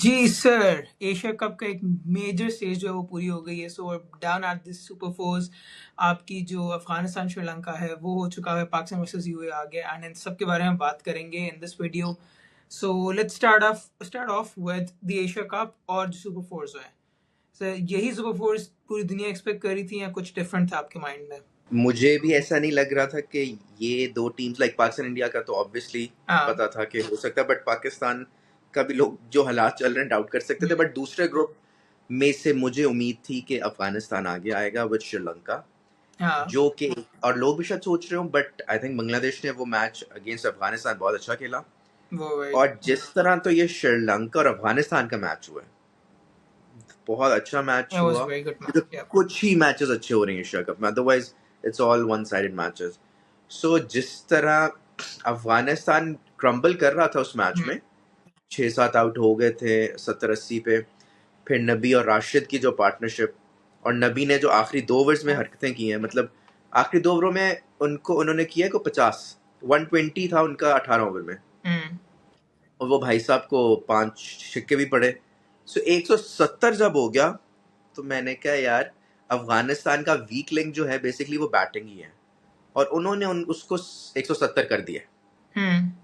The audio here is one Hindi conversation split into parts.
जी सर, एशिया कप का एक मेजर स्टेज जो है वो पूरी हो गई है। So down at this super force आपकी जो अफगानिस्तान श्रीलंका है वो हो चुका है, पाकिस्तान वर्सेस यूएई आ गया, एंड इन सब के बारे में बात करेंगे in this video. So let's start of with the Asia cup और जो सुपर फोर्स है। सर, यही सुपर फोर्स पूरी दुनिया एक्सपेक्ट कर रही थी या कुछ डिफरेंट था आपके माइंड में? मुझे भी ऐसा नहीं लग रहा था कि ये दो टीम्स लाइक पाकिस्तान इंडिया का तो ऑब्वियसली हाँ पता था कि हो सकता है, बट पाकिस्तान का भी लोग जो हालात चल रहे हैं डाउट कर सकते थे। बट दूसरे ग्रुप में से मुझे उम्मीद थी कि अफगानिस्तान आगे आएगा विद श्रीलंका, हाँ जो कि और लोग भी शायद सोच रहे हो, बट आई थिंक बांग्लादेश ने वो मैच अगेंस्ट अफगानिस्तान बहुत अच्छा खेला। वो और जिस तरह तो ये श्रीलंका और अफगानिस्तान का मैच हुआ है, बहुत अच्छा मैच वाज हुआ। वेरी गुड तो मैच। कुछ ही मैचेस अच्छे हो रहे हैं एशिया कप में, otherwise it's all one sided matches. So जिस तरह अफगानिस्तान क्रम्बल कर रहा था उस मैच में, 6-7 आउट हो गए थे 70-80 पे, फिर नबी और राशिद की जो पार्टनरशिप, और नबी ने जो आखिरी 2 ओवर्स में हरकतें की हैं, मतलब आखिरी 2 ओवरों में उन्होंने किया है को 120 था उनका 18 ओवर में, और वो भाई साहब को 5 छिक्के भी पड़े। सो 170 जब हो गया तो मैंने कहा यार, अफगानिस्तान का वीक लिंक जो है बेसिकली वो बैटिंग ही है, और उन्होंने उसको 170 कर दिया,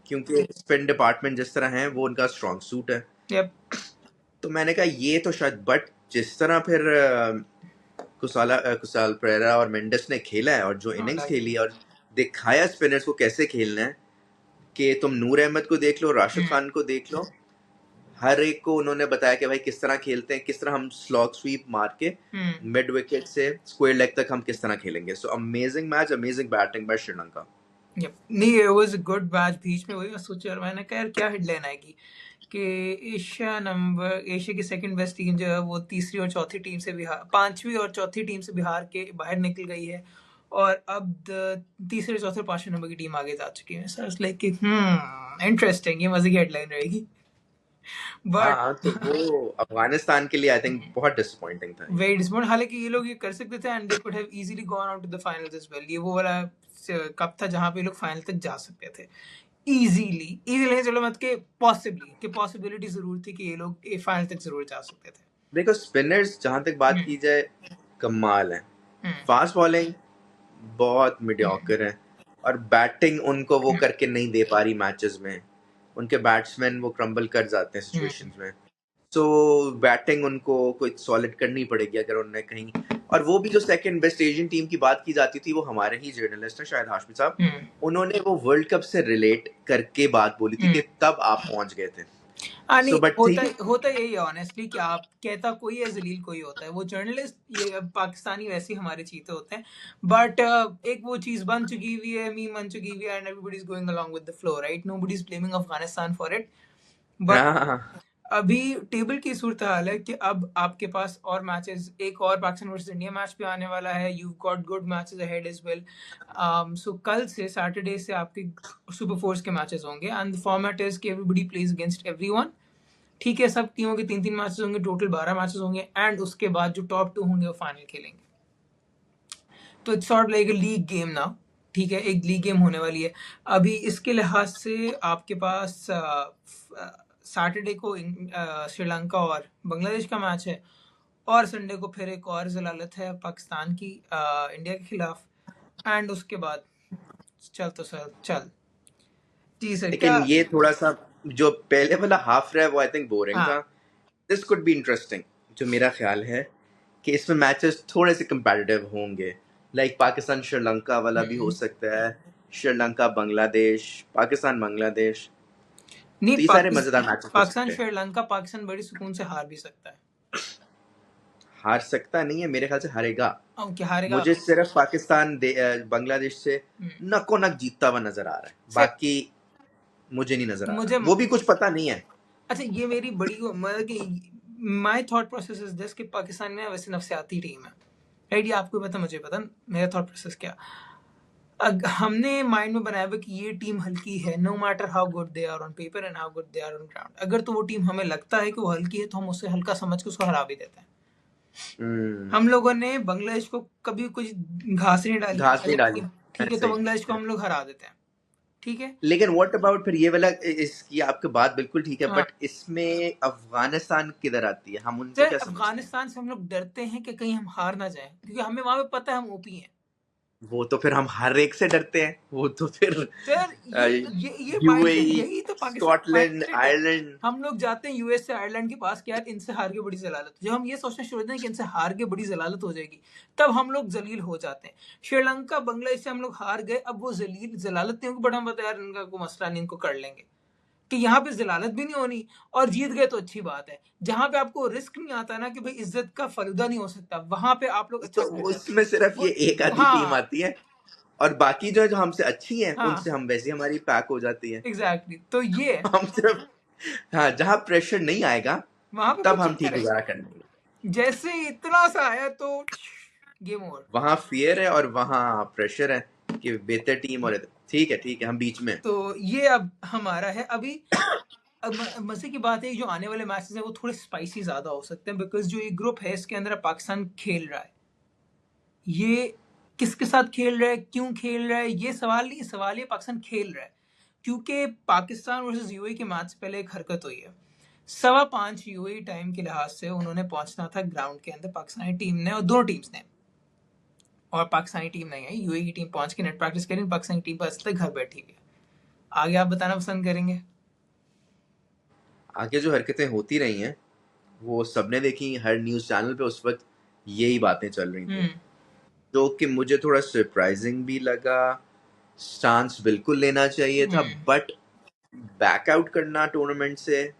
क्योंकि स्पिन डिपार्टमेंट जिस तरह है वो उनका स्ट्रॉन्ग सूट है। यप। तो मैंने कहा ये तो शायद, बट जिस तरह फिर कुसाल परेरा और मेंडिस ने खेला है और जो इनिंग्स खेली और दिखाया स्पिनर्स को कैसे खेलना है, कि तुम नूर अहमद को देख लो, राशिद खान को देख लो, हर एक को उन्होंने बताया कि भाई किस तरह खेलते हैं, किस तरह हम स्लॉग स्वीप मार के मिड विकेट से स्क्वायर लेग तक हम किस तरह खेलेंगे। So amazing match, amazing batting by Sri Lanka. नहीं, it was a good match. बीच में वही मैं सोच रहा, मैंने कहा यार क्या हेडलाइन आएगी कि एशिया की सेकंड बेस्ट टीम जो है वो तीसरी और चौथी टीम से पांचवी और चौथी टीम से बिहार के बाहर निकल गई है, और अब तीसरे चौथे पांचवें नंबर की टीम आगे जा चुकी है। सर लाइक इंटरेस्टिंग, ये मजे की हेडलाइन रहेगी। बट हाँ, तो वो अफगानिस्तान के लिए आई थिंक बहुत डिसअपॉइंटिंग था ये। Very disappoint. हालांकि ये लोग ये कर सकते थे and they could have easily gone out to the finals as well. ये वो वाला कप था जहां पे लोग फाइनल तक जा सकते थे इजीली। चलो मत के पॉसिबिलिटी जरूर थी कि ये लोग फाइनल तक जरूर जा सकते थे। देखो स्पिनर्स जहां तक बात की जाए कमाल है, फास्ट बॉलिंग बहुत मीडियोकर है, और बैटिंग उनको वो करके नहीं दे पा रही मैचेस में, उनके बैट्समैन वो क्रम्बल कर जाते हैं सिचुएशंस में। सो बैटिंग उनको कोई सॉलिड करनी पड़ेगी अगर उन्होंने कहीं, और वो भी जो सेकंड बेस्ट एशियन टीम की बात की जाती थी, वो हमारे ही जर्नलिस्ट हैं शायद हाशमी साहब, उन्होंने वो वर्ल्ड कप से रिलेट करके बात बोली थी कि तब आप पहुंच गए थे। नहीं, सो बट होता यही है ऑनेस्टली कि आप कहता कोई है, जलील कोई होता है। वो जर्नलिस्ट ये पाकिस्तानी वैसे ही हमारे चीते होते हैं, बट एक वो चीज बन चुकी हुई है, मीम बन चुकी हुई है, and everybody is going along with the flow, right? Nobody is blaming Afghanistan for it. But अभी टेबल की सूरत हाल है कि अब आपके पास और मैचेस, एक और पाकिस्तान वर्सेस इंडिया मैच भी आने वाला है। You got good matches ahead as well. So कल से सैटरडे से आपके सुपर फोर्स के मैचेस होंगे, एंड द फॉर्मेट इज कि एवरीबॉडी प्लेज अगेंस्ट एवरीवन। ठीक है, सब टीमों के 3-3 मैचेस होंगे, टोटल 12 मैचेस होंगे, एंड उसके बाद जो टॉप 2 होंगे वो फाइनल खेलेंगे। तो it's sort like a league game ना। ठीक है, एक लीग गेम होने वाली है। अभी इसके लिहाज से आपके पास सैटरडे को श्रीलंका और बांग्लादेश का मैच है, और संडे को फिर एक और जलालत है पाकिस्तान की इंडिया के खिलाफ, एंड उसके बाद चल जी सर। लेकिन ये थोड़ा सा जो पहले वाला हाफ रहा है वो आई थिंक बोरिंग था। दिस कुड बी इंटरेस्टिंग, जो मेरा ख्याल है कि इसमें मैचेस थोड़े से कंपेटिटिव होंगे, लाइक पाकिस्तान श्रीलंका वाला भी हो सकता है, श्रीलंका बांग्लादेश, पाकिस्तान बांग्लादेश, नहीं, तो ये सारे मजेदार मैचेस हो पाकिस्तान सकते हैं। श्रीलंका, पाकिस्तान बड़ी सुकून से हार भी सकता है। हार सकता नहीं है, मेरे ख्याल से हारेगा। हारेगा। मुझे सिर्फ पाकिस्तान बांग्लादेश से नको नक जीतता हुआ नजर आ रहा है, बाकी मुझे नहीं नजर आ रहा, वो भी कुछ पता नहीं है। अच्छा, ये मेरी बड़ी मतलब कि my thought process is this कि पाकिस्तान में वैसे नफसियाती टीम है, राइट? ये आपको पता, मुझे पता, मेरा थॉट प्रोसेस क्या। हमने माइंड में बनाया हुआ कि ये टीम हल्की है, no matter how good they are on paper and how good they are on ground. अगर तो वो टीम हमें लगता है कि वो हल्की है तो हम उससे हल्का समझ के उसको हरा भी देते हैं। हम लोगों ने बांग्लादेश को कभी कुछ घास नहीं डाली, घास नहीं डाली, ठीक है, तो बांग्लादेश को हम लोग हरा देते हैं। ठीक है। लेकिन व्हाट अबाउट फिर ये वाला, इसकी आपकी बात बिल्कुल ठीक है, हाँ बट इसमें अफगानिस्तान किधर आती है? हम उनको सर, क्या समझते हैं? अफगानिस्तान से हम लोग डरते हैं कि कहीं हम हार ना जाएं, क्योंकि हमें वहां पे पता है हम ओपी हैं। वो तो फिर हम हर एक से डरते हैं, वो तो फिर सर ये माइंडसेट, यूएई, यही तो पाकिस्तान स्कॉटलैंड, माइंडसेट है। आयरलैंड। हम लोग जाते हैं यूएस से आयरलैंड के पास कि यार इनसे हार के बड़ी जलालत, जब हम ये सोचना शुरू करते हैं कि इनसे हार के बड़ी जलालत हो जाएगी, तब हम लोग जलील हो जाते हैं। श्रीलंका बांग्लादेश से हम लोग हार गए, अब वो जलील जलालत नहीं होगी, बट हम बताया यार इनका कोई मसला नहीं, इनको कर लेंगे। कि यहाँ पे जलालत भी नहीं होनी, और जीत गए तो अच्छी बात है। जहां पे आपको रिस्क नहीं आता ना कि भाई इज्जत का फलूदा नहीं हो सकता, वहां पे आप लोग तो अच्छे से कर जाते उसमें सिर्फ वो। ये एक आधी टीम हाँ आती है, और बाकी जो है, जो हमसे अच्छी हैं, हाँ उनसे हम वैसे ही हमारी पैक हो जाती है। एग्जैक्टली, तो ये है, हम सिर्फ, हाँ, जहाँ प्रेशर नहीं आएगा वहां पे तब कोई हम चलता ठीक रहेगा। गुजारा कर लेंगे। जैसे ही इतना सा आया तो गेम ओवर। वहाँ फियर है और वहाँ प्रेशर है कि बेहतर टीम, और ठीक है, हम बीच में हैं। तो ये अब हमारा है अभी। अब मजे की बात है, जो आने वाले मैचेस हैं वो थोड़े स्पाइसी ज्यादा हो सकते हैं, बिकॉज जो ये ग्रुप है इसके अंदर पाकिस्तान खेल रहा है, ये किसके साथ खेल रहा है, क्यों खेल रहा है, ये सवाल नहीं, सवाल ये पाकिस्तान खेल रहा है। क्योंकि पाकिस्तान वर्सेस यूएई के मैच से पहले एक हरकत हुई है। 5:15 यूएई टाइम के लिहाज से उन्होंने पहुंचना था ग्राउंड के अंदर, पाकिस्तानी टीम ने और दोनों टीम्स ने, और पाकिस्तानी टीम नहीं आई, यूएई की टीम पहुंच के नेट प्रैक्टिस करी, पाकिस्तानी टीम बस तक घर बैठी हुई है। आगे आप बताना पसंद करेंगे? आगे जो हरकतें होती रही हैं वो सबने देखी, हर न्यूज़ चैनल पे उस वक्त यही बातें चल रही थी, हम्म जो कि मुझे थोड़ा सरप्राइजिंग भी लगा। स्टांस बिल्कुल लेना चाहिए था, हम्म बट बैकआउट करना टूर्नामेंट से,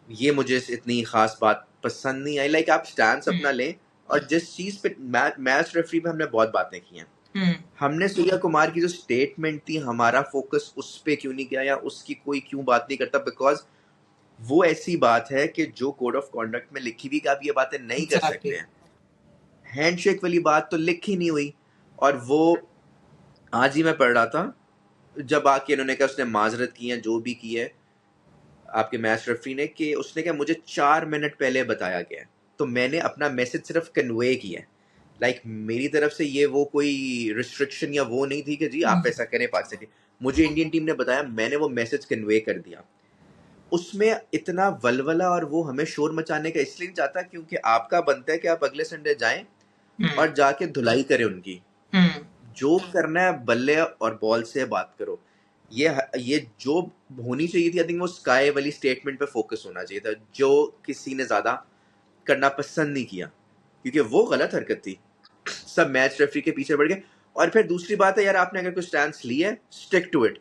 ये मुझे इतनी खास बात पसंद नहीं आई। लाइक आप स्टांस अपना लें, और जिस चीज़ पे मैच रेफरी पे हमने बहुत बातें की हैं, हम्म हमने सूर्या कुमार की जो स्टेटमेंट थी, हमारा फोकस उस पे क्यों नहीं गया, या उसकी कोई क्यों बात नहीं करता? बिकॉज वो ऐसी बात है कि जो कोड ऑफ कॉन्डक्ट में लिखी हुई कि आप ये बातें नहीं कर सकते एग्जैक्टली। हैं, हैंडशेक वाली बात तो लिखी नहीं हुई। और वो आज ही मैं पढ़ रहा था, जब आके इन्होंने कहा, उसने माजरत की है जो भी की है आपके मैच रेफरी ने, कि उसने कहा मुझे 4 मिनट पहले बताया गया है, तो मैंने अपना मैसेज सिर्फ कन्वे किया है। लाइक मेरी तरफ से ये वो कोई रिस्ट्रिक्शन या वो नहीं थी कि जी आप ऐसा करें पाकिस्तान की, मुझे इंडियन टीम ने बताया, मैंने वो मैसेज कन्वे कर दिया। उसमें इतना वलवला और वो हमें शोर मचाने का इसलिए नहीं चाहता, क्योंकि आपका बनता है कि आप अगले संडे जाएं और जाके धुलाई करें उनकी। जो करना है बल्ले और बॉल से बात करो। ये जो होनी चाहिए थी, आई थिंक वो स्काई वाली स्टेटमेंट पे फोकस होना चाहिए था, जो किसी ने ज्यादा करना पसंद नहीं किया, क्योंकि वो गलत हरकत थी। सब मैच रेफरी के पीछे बढ़ गए। और फिर दूसरी बात है यार, आपने अगर कोई स्टैंड ली है, स्टिक टू इट,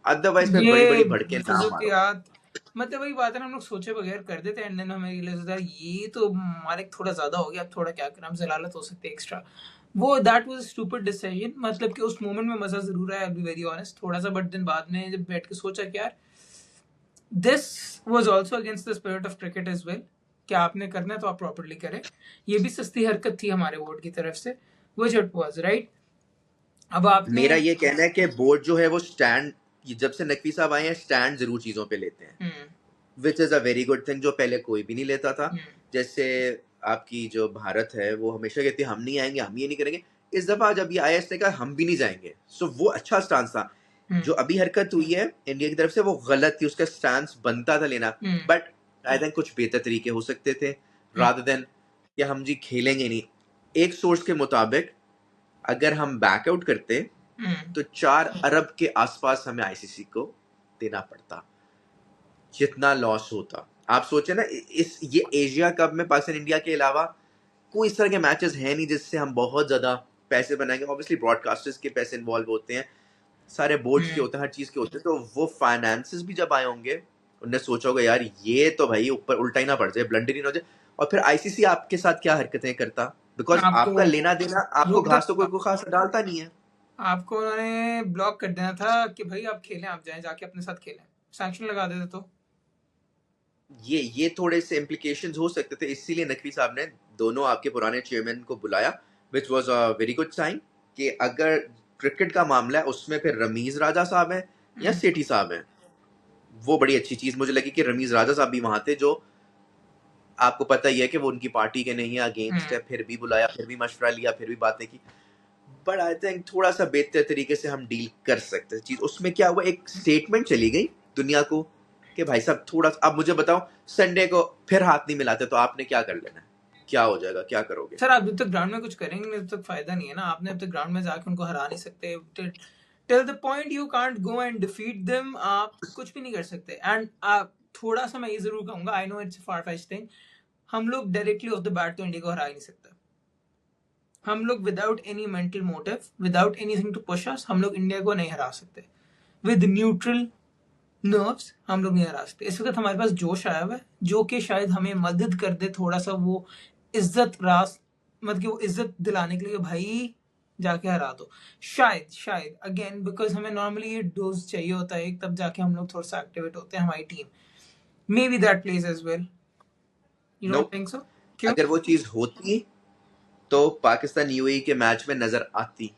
अदरवाइज फिर बड़ी ये बड़ी भड़के ना मारो। फिजूकियात, मतलब वही बात है ना, हम लोग सोचे बगैर कर देते हैं, एंड देन हमें रियलाइज होता है ये तो हमारे थोड़ा ज्यादा हो गया, अब थोड़ा क्या करें, हम जलालत हो सकते हैं एक्स्ट्रा। वो दैट वाज स्टूपिड डिसीजन, मतलब कि उस मोमेंट में मजा जरूर आया, बी वेरी ऑनेस्ट, थोड़ा सा, बट दिन बाद में जब बैठ के सोचा कि यार this was also against the spirit of cricket as well, कि आपने करना है तो आप प्रॉपर्ली करें। ये भी सस्ती हरकत थी हमारे बोर्ड की तरफ से, व्हिच इट वाज राइट। अब आपने मेरा ये कहना है कि बोर्ड जो है वो स्टैंड, जब से नकवी साहब आए हैं, स्टैंड जरूर चीजों पे लेते हैं, which is a very good thing, जो पहले कोई भी नहीं लेता था। जैसे आपकी जो भारत है, वो हमेशा कहती है हम नहीं आएंगे, हम ये नहीं करेंगे। इस दफा जब ये आया, इसने कहा हम भी नहीं जाएंगे, सो वो अच्छा स्टांस था। जो अभी हरकत हुई है इंडिया की तरफ से, वो गलत थी, उसका स्टांस बनता था लेना, बट आई थिंक कुछ बेहतर तरीके हो सकते थे, रादर देन कि हम जी खेलेंगे नहीं। एक सोर्स के मुताबिक अगर हम बैकआउट करते तो 4 अरब के आसपास हमें आईसीसी को देना पड़ता, जितना लॉस होता। आप सोचे ना, ये एशिया कप में पाकिस्तान इंडिया के अलावा कोई इस तरह के मैचेस हैं नहीं जिससे हम बहुत ज्यादा पैसे बनाएंगे। ऑब्वियसली ब्रॉडकास्टर्स के पैसे इन्वॉल्व होते हैं, सारे बोर्ड्स के होते हैं, हर चीज के होते हैं, तो वो फाइनेंसेस भी जब आए होंगे, उन्होंने सोचा होगा यार ये तो भाई ऊपर उल्टा ही ना पड़ जाए, ब्लंडर ही ना हो जाए। और फिर आईसीसी आपके साथ क्या हरकतें करता, बिकॉज आपको आपका लेना देना, आपको रोक दो, घास तो कोई खास डालता नहीं है। आपको उन्होंने ब्लॉक कर देना था कि भाई आप खेलें, आप जाएं जाके अपने साथ खेलें, सैंक्शन लगा देते तो। ये थोड़े से इम्प्लीकेशंस हो सकते थे, इसीलिए नकवी साहब ने दोनों आपके पुराने चेयरमैन को बुलाया, which was a very good sign, कि अगर क्रिकेट का मामला है उसमें फिर रमीज राजा साहब हैं या सेठी साहब हैं। वो बड़ी अच्छी चीज मुझे लगी कि रमीज राजा साहब भी वहां थे, जो आपको पता ही है कि वो उनकी पार्टी के नहीं है, अगेंस्ट है, फिर भी बुलाया, फिर भी मशवरा लिया, फिर भी बातें की। बट आई थिंक थोड़ा सा बेहतर तरीके से हम डील कर सकते हैं चीज। उसमें क्या हुआ, एक स्टेटमेंट चली गई दुनिया को कि भाई साहब थोड़ा, अब मुझे बताओ संडे को फिर हाथ नहीं मिलाते तो आपने क्या कर लेना है, क्या हो जाएगा, क्या करोगे? सर आप जब तक ग्राउंड में कुछ करेंगे नहीं तब तक फायदा नहीं है ना। आपने अब तक ग्राउंड में जाके उनको हरा नहीं सकते। Till the point you can't go and defeat them, आप कुछ भी नहीं कर सकते। एंड थोड़ा सा मैं ये जरूर कहूंगा, I know it's far fetched thing, हम लोग डायरेक्टली ऑफ द बैट तो इंडिया को हरा ही नहीं सकते। हम लोग without any mental motive, without anything to push us, हम लोग इंडिया को नहीं हरा सकते। विद न्यूट्रल नर्व्स हम लोग नहीं हरा सकते। इस वक्त हमारे पास जोश आया हुआ है जो कि शायद हमें मदद कर दे थोड़ा सा, वो इज्जत रास, मतलब कि वो इज्जत दिलाने के लिए भाई जाके हरा दो। शायद अगेन बिकॉज हमें नॉर्मली ये डोज चाहिए होता है तब जाके हम लोग थोड़ा सा एक्टिवेट होते हैं, हमारी टीम। Maybe that plays as well. You know, don't think so? क्यों? अगर वो चीज होती तो पाकिस्तान यूएई के मैच में नजर आती।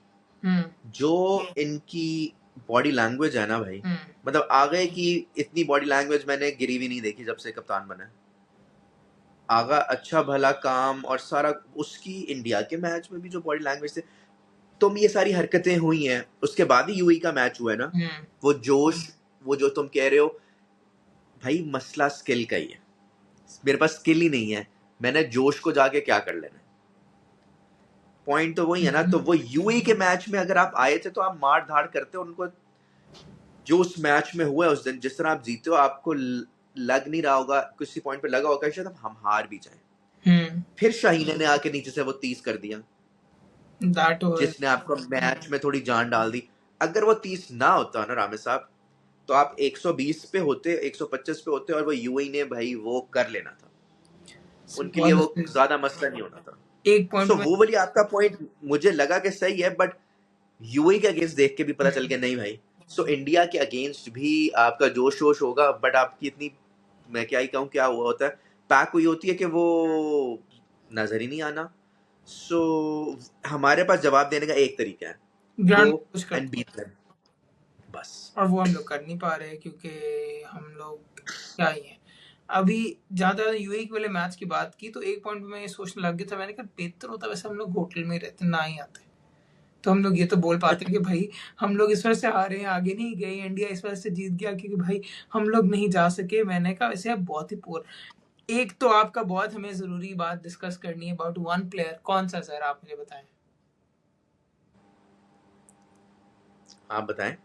जो इनकी बॉडी लैंग्वेज है ना भाई, मतलब आ गए कि इतनी बॉडी लैंग्वेज मैंने गिरी भी नहीं देखी जब से कप्तान बना है। आगा अच्छा भला काम और सारा उसकी, इंडिया के मैच में भी जो बॉडी लैंग्वेज थे, तुम ये सारी हरकतें हुई हैं उसके बाद ही यूएई का मैच हुआ है ना। वो जोश, वो जो तुम कह रहे हो भाई, मसला स्किल का ही है। मेरे पास स्किल ही नहीं है, मैंने जोश को जाके क्या कर लेना है? पॉइंट तो वही है ना। तो वो यूएई के मैच में अगर आप आए थे तो आप मार धाड़ करते हो उनको। जो उस मैच में हुआ है उस दिन, जिस तरह आप जीते हो, आपको लग नहीं रहा होगा, किसी पॉइंट पे लगा होगा शायद हम हार भी जाए। फिर शाहीन ने आके नीचे से वो 30 कर दिया, जिसने आपको मैच में थोड़ी जान डाल दी। अगर वो 30 ना होता ना रामे साहब, तो आप 120 पे होते, 125 पे होते, और वो यूएई ने भाई वो कर लेना था। उनके लिए वो ज्यादा मसला नहीं होना था। एक पॉइंट वो वाली आपका पॉइंट मुझे लगा कि सही है, बट यूएई के अगेंस्ट देख के भी पता चल गया नहीं भाई। सो इंडिया के अगेंस्ट भी आपका जोश वोश होगा, बट आपकी इतनी, मैं क्या ही कहूँ, क्या हुआ होता है, पैक हुई होती है कि वो नजर ही नहीं आना। सो हमारे पास जवाब देने का एक तरीका है, गो एंड बीट देम, बस। और वो हम लोग कर नहीं पा रहे क्योंकि हम लोग क्या ही हैं। अभी जहाँ तक यूएई वाले मैच की बात की तो एक पॉइंट पे मैं ये सोचने लग गया था, मैंने कहा बेहतर होता वैसे हम लोग होटल में ही रहते, ना ही आते, तो हम लोग ये तो बोल पाते कि भाई हम लोग इस वजह से हारे हैं, आगे नहीं गए, इंडिया इस वजह से जीत गया क्योंकि भाई हम लोग नहीं जा सके। मैंने कहा वैसे आप बहुत ही पोर। एक तो आपका बहुत हमें जरूरी बात डिस्कस करनी है अबाउट वन प्लेयर। कौन सा सर, आप मुझे बताएं। आप बताएं।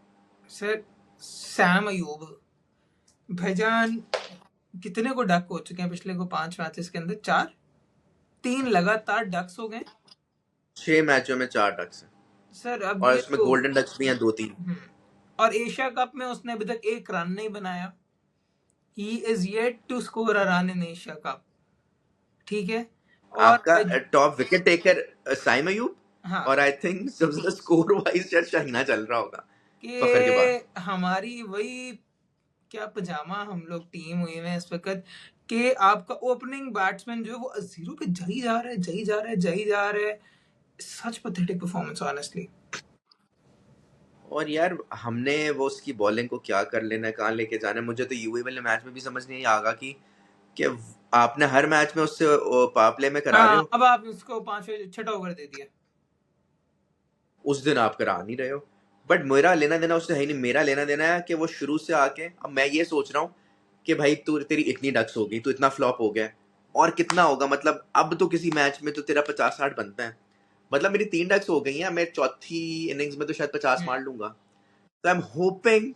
सर सैम अयूब भाईजान, कितने को डक हो चुके हैं पिछले को 5 मैचेस के अंदर? 4, 3 लगातार डक्स हो गए 6 मैचों में 4 डक्स हैं सर। अब और ये इसमें तो गोल्डन डक्स भी हैं 2-3। और एशिया कप में उसने अभी तक 1 रन नहीं बनाया। He is yet to score a run in Asia cup, ठीक है। और आपका top wicket taker Saim Ayub, हाँ, और आई थिंक सबसे स्कोर वाइज शायद शाहीना चल रहा होगा फखर के बाद। कि हमारी वही क्या पजामा हम लोग टीम हुई है इस वक्त कि आपका ओपनिंग बैट्समैन जो है वो जीरो पे जाई जा रहा है, जाई जा रहा है, जाई जा रहा है। सच पैथेटिक परफॉर्मेंस ऑनेस्टली। और यार हमने वो उसकी बॉलिंग को क्या कर लेना है, कहाँ लेके जाना है। मुझे तो यूएई वाले मैच में भी समझ नहीं आगा कि आपने हर मैच में उससे पावर प्ले में करा रहे हो, अब आप उसको 5वें 6ठा ओवर दे दिया, उस दिन आप करा नहीं रहे हो। बट मेरा लेना देना उससे है नहीं। मेरा लेना देना है कि वो शुरू से आके, अब मैं ये सोच रहा हूँ कि भाई तू, तेरी इतनी डक्स हो गई, तू इतना फ्लॉप हो गया, और कितना होगा, मतलब अब तो किसी मैच में तो तेरा 50-60 बनता है। मतलब मेरी 3 डक्स हो गई हैं, मैं चौथी इनिंग्स में तो शायद 50 मार लूंगा। तो आई एम होपिंग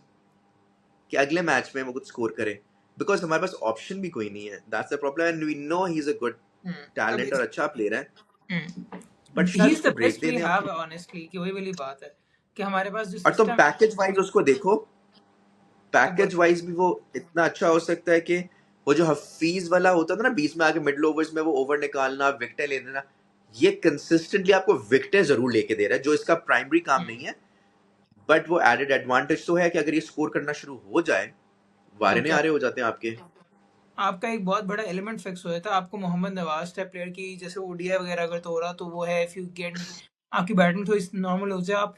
कि अगले मैच में वो कुछ स्कोर करे, बिकॉज हमारे पास ऑप्शन भी कोई नहीं है। That's the problem, and we know he is a good talent और अच्छा प्लेयर है, बट ही शायद इज उसको the break best they we then have आप। ऑनेस्टली, कि वही वाली बात है कि हमारे पास जो और तुम सिस्टम पैकेज वाइज उसको देखो, पैकेज वाइज भी वो इतना अच्छा हो सकता है कि वो जो हफीज वाला होता था ना, बीच में आके मिडिल ओवर्स में वो ओवर निकालना, विकेटें ले लेना, ये कंसिस्टेंटली आपको विकेटें जरूर लेके दे रहा है, जो इसका प्राइमरी काम नहीं है। बट वो एडेड एडवांटेज तो है कि अगर ये स्कोर करना शुरू हो जाए, वारे नहीं आ रहे हो जाते हैं आपके। आपका एक बहुत बड़ा एलिमेंट फिक्स हो जाता है। आपको मोहम्मद नवाज टाइप प्लेयर की जैसे ओडीआई वगैरह अगर तो हो रहा तो वो है, इफ यू गेट आपकी बैटिंग थोड़ी नॉर्मल हो जाए, आप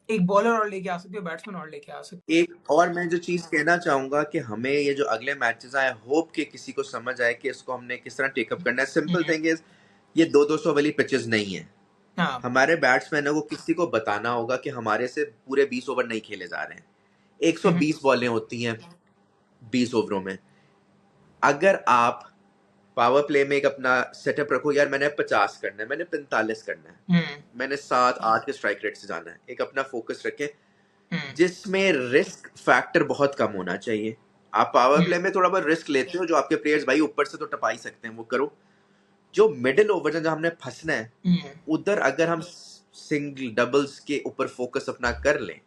एक बॉलर और लेके आ सकते हो, बैट्समैन और लेके आ सकते एक और मैं जो चीज कहना चाहूंगा कि हमें ये जो अगले मैचेस आए, होप कि किसी को समझ आए कि इसको हमने किस तरह टेकअप करना है। सिंपल थिंग इज, ये 200 वाली पिचेस नहीं है। हाँ हमारे बैट्समैनों को किसी को बताना होगा कि हमारे से पूरे 20 ओवर नहीं खेले जा रहे हैं। 120 बॉलें होती हैं 20 ओवरों में। अगर आप पावर प्ले में एक अपना सेटअप रखो, यार मैंने 50 करना है, मैंने 45 करना है, मैंने 7-8 के स्ट्राइक रेट से जाना है, एक अपना फोकस रखें जिसमें रिस्क फैक्टर बहुत कम होना चाहिए। आप पावर प्ले में थोड़ा बहुत रिस्क लेते हो, जो आपके प्लेयर्स भाई ऊपर से तो टपा ही सकते हैं, वो करो। जो मिडिल ओवर जहाँ हमने फंसना है, उधर अगर हम सिंगल डबल्स के ऊपर फोकस अपना कर लें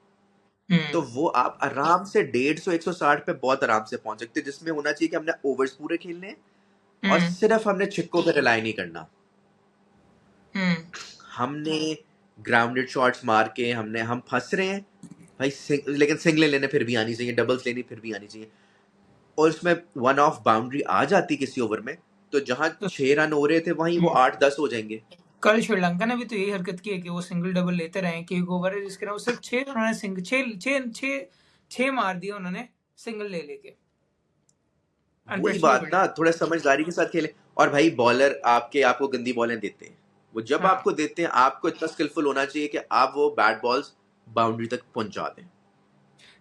तो वो आप आराम से 150-160 पे बहुत आराम से पहुंच सकते हैं, जिसमें होना चाहिए कि हमने ओवर्स पूरे खेलने हैं और सिर्फ हमने छिक्कों पे रिलाई नहीं करना। हमने ग्राउंडेड शॉट्स मार के हम फंस रहे हैं भाई, लेकिन सिंगलें लेने फिर भी आनी चाहिए, डबल्स लेनी फिर भी आनी चाहिए। और उसमें वन ऑफ बाउंड्री आ जाती किसी ओवर में, तो जहां तो 6 रन हो रहे थे वहीं वो 8-10 हो जाएंगे। कल श्रीलंका ने भी तो यही हरकत की है कि वो सिंगल डबल लेते रहे कि एक ओवर है जिसके वो सिर्फ 6 उन्होंने सिंगल 6 मार दिए उन्होंने सिंगल ले लेके। वही बात ना, थोड़ा समझदारी के साथ खेलें। और भाई बॉलर आपको गंदी बॉलें देते हैं, वो जब आपको देते हैं आपको इतना स्किलफुल होना चाहिए कि आप वो बैट बॉल्स बाउंड्री तक पहुंचा दें।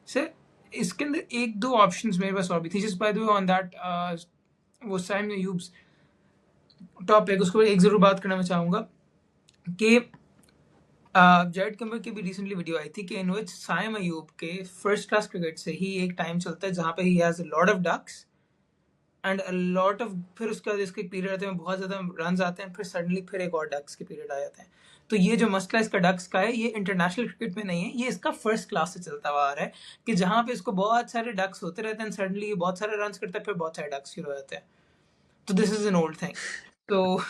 सर इसके अंदर एक दो ऑप्शंस मेरे पास और भी थी, just by the way on that वो साइम अयूब्स टॉपिक, उसको एक जरूर बात करना मैं चाहूंगा कि जेड कमर की भी रिसेंटली वीडियो आई थी कि इन विच साइम अयूब के फर्स्ट क्लास क्रिकेट से ही एक टाइम चलता है जहां पे he has a lot of ducks and a lot of, फिर उसके बाद इसके पीरियड आते हैं बहुत ज्यादा रन आते हैं, फिर सडनली फिर एक और डक्स के पीरियड आ जाते हैं। तो ये जो मसला इसका डक्स का है, ये इंटरनेशनल क्रिकेट में नहीं है, ये इसका फर्स्ट क्लास से चलता हुआ आ रहा है कि जहां पे इसको बहुत सारे डक्स होते रहते हैं, सडनली ये बहुत सारे रन करता है, फिर बहुत सारे डक्स शुरू हो जाते हैं। तो this is an old thing. तो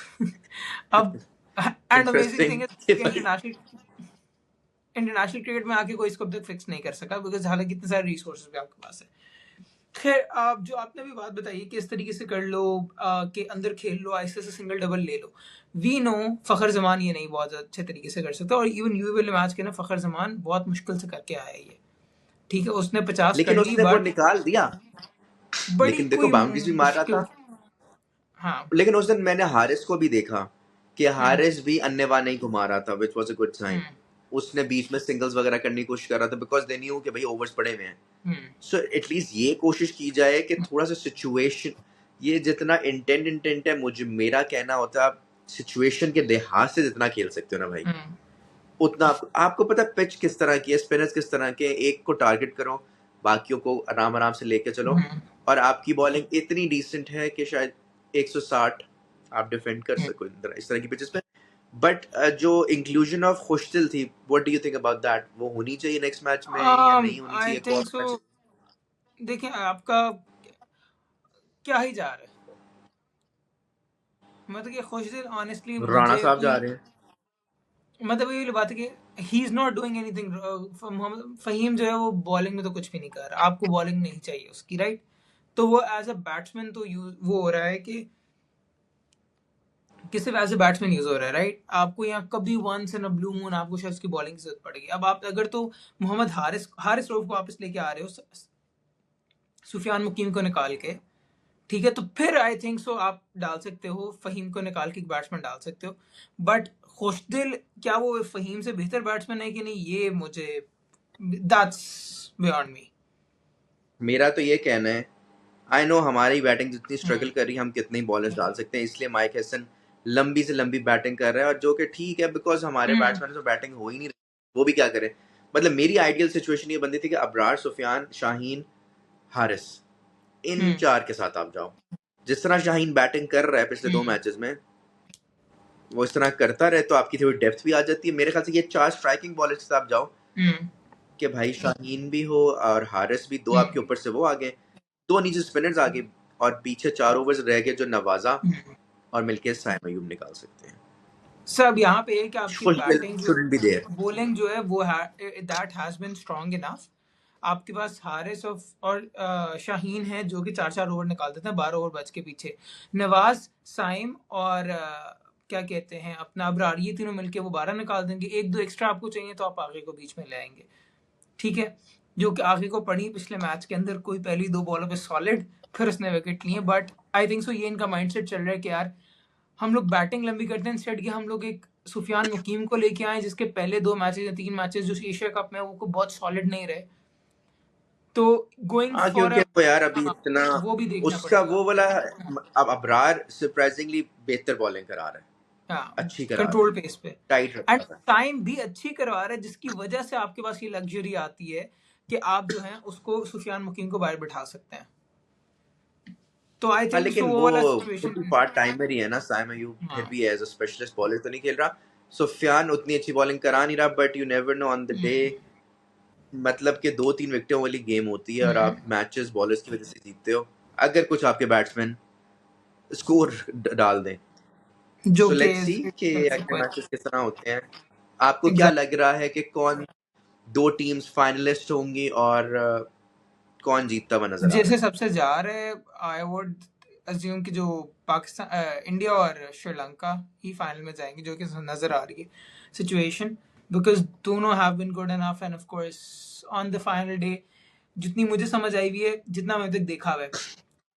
अब and amazing thing is international cricket में आके कोई इसको अब तक फिक्स नहीं कर सका, बिकॉज हालांकि इतने सारे रिसोर्सेज भी आपके पास है। खैर आप जो आपने भी बात बताई कि इस तरीके से कर लो के अंदर खेल लो, ऐसे से सिंगल डबल ले लो, वी नो फखर जमान ये नहीं बहुत अच्छे तरीके से कर सकता, और इवन यूएल मैच के ना फखर जमान बहुत मुश्किल से करके आया ये, ठीक है उसने 50 लेकिन कर ली, उसने वो बट निकाल दिया। बड़ी लेकिन देखो कोई बाउंड्रीज भी मार रहा मुश्किल। था। हाँ लेकिन उस दिन मैंने हारिस को भी देखा कि हारिस भी अन्नेवा नहीं घुमा रहा था, which was a good sign. उसने बीच में सिंगल्स वगैरह करने की कोशिश कर रहा था, बिकॉज दे न्यू कि भाई ओवर्स पड़े हुए हैं। सो एटलीस्ट ये कोशिश की जाए कि थोड़ा सा सिचुएशन, ये जितना इंटेंट है, मुझे मेरा कहना होता है आप सिचुएशन के लिहाज से जितना खेल सकते हो ना भाई, उतना आपको पता है पिच किस तरह की है, स्पिनर्स किस तरह के, एक को टारगेट करो, बाकियों को आराम आराम से लेके चलो। और आपकी बॉलिंग इतनी डिसेंट है कि शायद 160 आप डिफेंड कर सको इस तरह की पिचेस पे। बट जो इंक्लूजन ऑफ खुशदिल थी, what do you think about that? वो होनी चाहिए नेक्स्ट मैच में या नहीं होनी आई चाहिए? Think so. देखिए आपका क्या ही जा रहा है, मतलब कि खुशदिल ऑनेस्टली राणा मुझे साहब जा कोई, रहे हैं। मतलब ये बात है कि he is not doing anything. Faheem जो है वो बॉलिंग में तो कुछ भी नहीं कर रहा, आपको बॉलिंग नहीं चाहिए उसकी, राइट? तो वो एज अ बैट्समैन तो वो हो रहा है कि सिर्फ एज अ बैट्समैन यूज हो रहा है, राइट? आपको यहाँ कभी once in a blue moon आपको शायद उसकी बॉलिंग की जरूरत पड़ेगी। अब आप अगर तो मोहम्मद हारिस रऊफ को वापस लेके आ रहे हो सुफियान मुकीम को निकाल के, ठीक है, तो फिर आई थिंक सो आप डाल सकते हो फहीम को निकाल के, बैट्समैन डाल सकते हो। बट खुशदिल क्या वो फहीम से बेहतर बैट्समैन है कि नहीं, ये मुझे दैट्स बियॉन्ड मी। मेरा तो ये कहना है, आई नो हमारी बैटिंग जितनी स्ट्रगल कर रही है, हम कितने बॉलर्स डाल सकते हैं, इसलिए माइक हैसन लंबी से लंबी बैटिंग कर रहा है, और जो कि ठीक है, बिकॉज हमारे बैट्समैन तो बैटिंग हो ही नहीं रही, वो भी क्या करें। मतलब मेरी आइडियल सिचुएशन ये बनती थी कि अबरार, सुफियान, शाहीन, हारिस, इन 4 के साथ आप जाओ। जिस तरह शाहीन बैटिंग कर रहा है पिछले 2 मैचेस में, वो इस तरह करता रहे तो आपकी थोड़ी डेप्थ भी आ जाती है। मेरे ख्याल से ये 4 स्ट्राइकिंग बॉलर्स के साथ आप जाओ कि भाई शाहीन भी हो और हारिस भी, 2 आपके ऊपर से वो आगे, 2 नीचे स्पिनर्स आगे, और पीछे 4 ओवर्स रह गए जो नवाजा और मिलके साइम अयूब निकाल सकते हैं। सब यहाँ पे है कि आपकी batting shouldn't be there. Bowling जो है वो that has been strong enough. आपके पास हारिस और शाहीन है जो कि 4-4 ओवर निकाल देते हैं 12 ओवर बच के पीछे। नवाज, साइम और क्या कहते हैं अपना अबरार, ये तीनों मिलके वो 12 निकाल देंगे। 1-2 एक्स्ट्रा आपको चाहिए तो आप आगे को बीच में ले आएंगे, ठीक है, जो कि आगे को पड़ी पिछले मैच के अंदर, कोई पहली 2 बॉलों पे सॉलिड, फिर उसने विकेट लिए। बट आई थिंक सो ये इनका माइंडसेट चल रहा है कि यार हम लोग बैटिंग लंबी करते हैं इंस्टेड कि हम लोग एक सुफियान मुकीम को लेके आए, जिसके पहले 2 मैचेस या 3 मैचेस जो एशिया कप में वो बहुत सॉलिड नहीं रहे। तो गोइंग हाँ, फॉर क्योंकि अ वो यार अभी हाँ, इतना वो भी देखना उसका पड़ेगा। वो वाला अब अबरार सरप्राइजिंगली बेहतर बॉलिंग करा रहा है, हाँ, अच्छी करा रहा है, कंट्रोल पेस पे टाइट एंड रखा था। टाइम भी अच्छी करवा रहा है, जिसकी वजह से आपके पास ये लग्जरी आती है कि आप जो है उसको सुफियान मुकीम को बाहर बिठा सकते हैं। तो आई हाँ, थिंक सो लेकिन वो वो वाला वो भी सिचुएशन। पार्ट टाइमर ही है ना, साइम अयूब फिर हाँ। भी एज अ स्पेशलिस्ट बॉलर तो नहीं खेल रहा। सुफियान उतनी अच्छी बॉलिंग करा नहीं रहा, but you never know on the day, मतलब कि 2-3 विकेटों वाली गेम होती है और आप मैचेस बॉलर्स की वजह से जीतते हो अगर कुछ आपके बैट्समैन स्कोर डाल दें। जो सो कि लेट्स सी कि अगले मैचेस किस तरह होते हैं। आपको क्या एग्जैक्ट लग रहा है कि कौन 2 टीम्स फाइनलिस्ट होंगी और कौन जीतता हुआ नजर आ रहा जैसे है? सबसे जा रहे हैं, आई वुड अज्यूम कि जो पाकिस्तान इंडिया और श्रीलंका ही फाइनल में जाएंगे, जो कि नजर आ रही है सिचुएशन, बिकॉज दोनों have been good enough and of course on the final day जितनी मुझे समझ आई हुई है, जितना मैंने तक देखा हुआ है,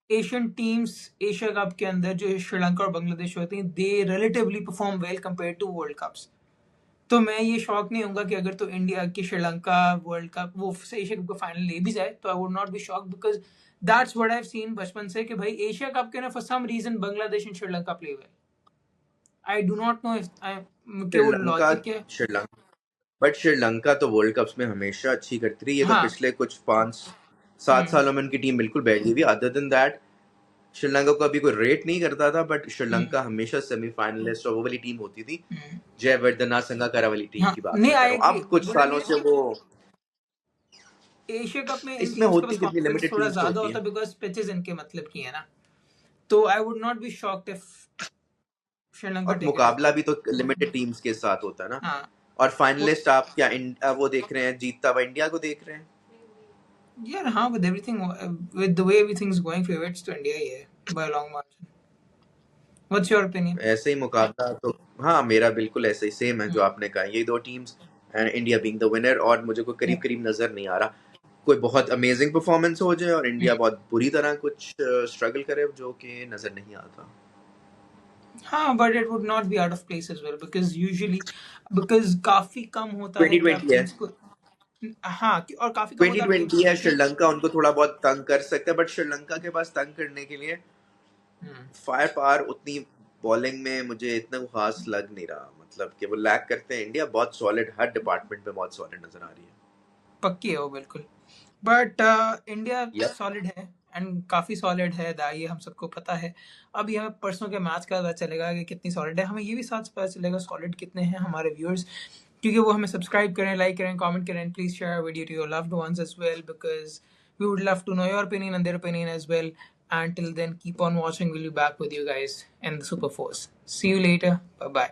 एशियन टीम्स एशिया कप के अंदर जो श्रीलंका और बांग्लादेश होती हैं, they relatively perform well compare to world cups. तो मैं ये शॉक नहीं होऊंगा कि अगर तो इंडिया की श्रीलंका वर्ल्ड कप वो एशिया कप का फाइनल ले भी जाए, तो I would not be shock, because that's what I have seen बचपन से कि भाई एशिया कप के ना for some reason Bangladesh and Sri Lanka play well. I do not know if I कि वो श्रीलंका लॉजिक है। श्रीलंका बट श्रीलंका तो वर्ल्ड कप्स में हमेशा अच्छी करती रही। ये तो हाँ। पिछले कुछ 5-7 हम्म। सालों में उनकी टीम बिल्कुल बैठी हुई। अदर देन दैट श्रीलंका को अभी कोई रेट नहीं करता था, बट हम्म। श्रीलंका हमेशा सेमीफाइनलिस्ट और वो वाली टीम होती थी। हम्म। जयवर्धना संगाकारा वाली टीम हाँ, की बात नहीं, मैं कर आई रहा हूँ। एग्री। अब कुछ बट आई सालों मीन से वो एशिया कप में इन इसमें टीम्स के होती पास कितनी कॉन्फिडेंस लिमिटेड थोड़ा टीम्स तो ज्यादा होती होता हैं। है, बिकॉज पिचेस इनके मतलब की है ना। तो I would not be shocked if Sri Lanka और टेक इट मुकाबला भी तो लिमिटेड टीम्स के साथ होता है ना। हाँ। और फाइनलिस्ट आप क्या वो देख रहे हैं, जीतता हुआ इंडिया को देख रहे हैं? Yeah, हाँ, with everything, with the way everything's going, favorites to India ही है by a long margin. What's your opinion? ऐसे ही मुकाबला तो हाँ, मेरा बिल्कुल ऐसे ही सेम है जो Hmm. आपने कहा, ये 2 teams and India being the winner. और मुझे कोई Yeah. करीब करीब नजर नहीं आ रहा कोई बहुत अमेजिंग परफॉर्मेंस हो जाए और इंडिया Hmm. बहुत बुरी तरह कुछ स्ट्रगल करे, जो कि नजर नहीं आता। हाँ, but it would not be out of place as well, because काफी कम होता है कि आप 2020 है, टीम्स को। हाँ, और काफी कम होता है आप टीम्स 2020 है। को। श्रीलंका उनको थोड़ा बहुत तंग कर सकता है, बट श्रीलंका के पास तंग करने के लिए Hmm. फायर पावर उतनी बॉलिंग में मुझे इतना खास लग नहीं रहा। मतलब कि वो लैक करते हैं। इंडिया बहुत सॉलिड, हर डिपार्टमेंट में बहुत सॉलिड नजर आ रही है। पक्की है वो बिल्कुल। But India yup. सॉलिड है एंड काफ़ी सॉलिड है, ये हम सबको पता है। अभी हमें परसों के मैच का पता चलेगा कि कितनी सॉलिड है। हमें ये भी साथ पता चलेगा सॉलिड कितने हैं हमारे व्यूअर्स, क्योंकि वो हमें सब्सक्राइब करें, लाइक करें, कमेंट करें, please share video to your loved ones as well, because we would love to know your opinion and their opinion as well. And till then, keep on watching. We'll be back with you guys in the Super Force. See you later. Bye bye.